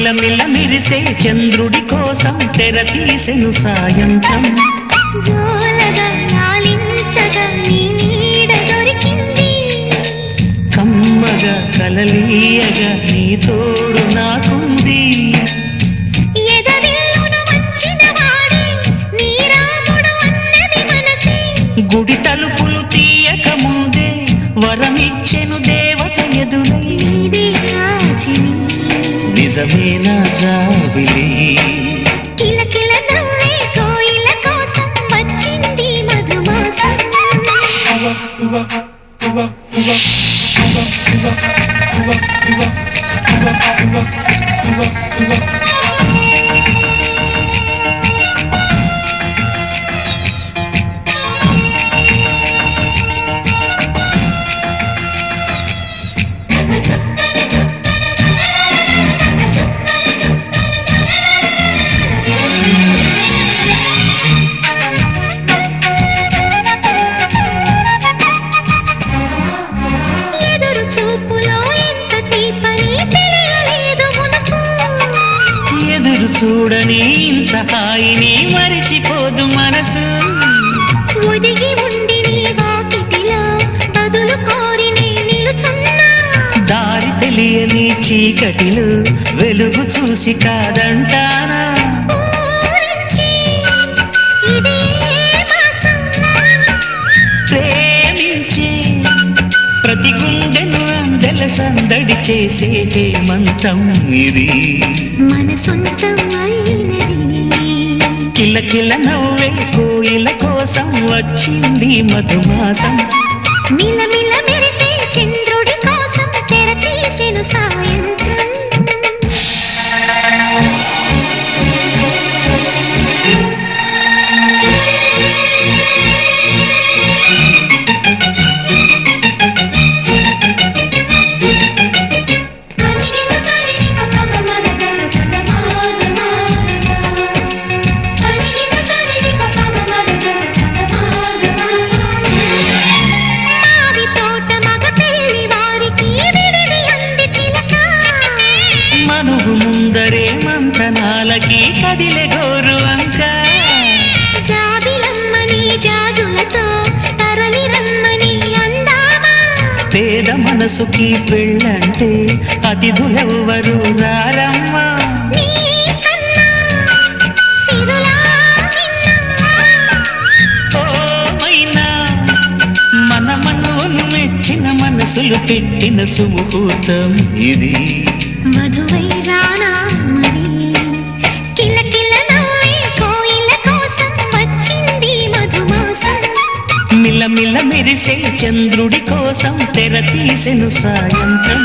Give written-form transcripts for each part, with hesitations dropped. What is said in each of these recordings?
మిలమిల మెరిసే చంద్రుడి కోసం తెర తీసెను సాయంత్రం జోలగా లాలించగా నీ నీడ దొరికింది కమ్మగా కలలీయగా నీ తోడు నాకుంది ఎదవిల్లును వచ్చిన వాడే నీ రాముడు అన్నది మనసే గుడి తలుపులు తీయక ముందే వరమిచ్చెను దేవత ఎదురై నీదే ఆచిని నిజమేనా జాబిలి కిలకిల నవ్వే కోయిల కోసం వచ్చింది మధుమాసం ఎదురు చూపులో ఎంత తీపని తెలియలేదు మునుపు ఎదురు చూడని ఇంత హాయిని మరిచిపోదు మనసు ఒదిగి ఉండి నీ వాకిటిలో బదులు కోరి నే నిలుచున్నా దారి తెలియని చీకటిలో వెలుగు చూసి కాదంటానా ఊరించి ఇదే మాసం ప్రేమించి ప్రతి గుండెను అందెల సందడి చేసే హేమంతం ఇది మన సొంతం అయినది కిలకిల నవ్వే కోయిల కోసం వచ్చింది మధుమాసం మిలమిల మెరిసే చంద్రుడి కోసం తెర తీసెను సాయంత్రం మావి తోట మగ పెళ్లి వారికి విడిది అంది చిలక మనుగు ముందరే మంతనాలకి కదిలే గోరు అంక జాబిలమ్మని జాజులతో తరలి రమ్మని అందామా పేద మనసుకి పెళ్ళంటే అతిథులెవ్వరు రారమ్మా నీ కన్నా సిరులా నిన్నమ్మా ఓ మైనా మన మనవును మెచ్చిన మనసులు పెట్టిన సుముహూర్తం ఇది మధువై రానా మరి కిలకిల నవ్వే కోయిల కోసం వచ్చింది మధుమాసం మిలమిల మెరిసే చంద్రుడి కోసం తెర తీసెను సాయంత్రం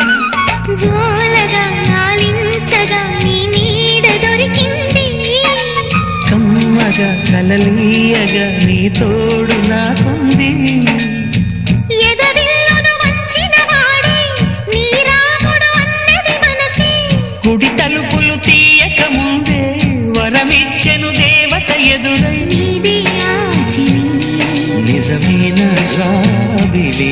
జోలగా లాలించగా నీ నీడ దొరికింది కమ్మగా కలలీయగా నీ తోడు నాకుంది ఎదవిల్లును వచ్చిన వాడే నీ రాముడు అన్నది మనసే గుడి తలుపులు తీయక ముందే వరమిచ్చెను దేవత ఎదురై నీదే ఆచిని నిజమైన జాబిలి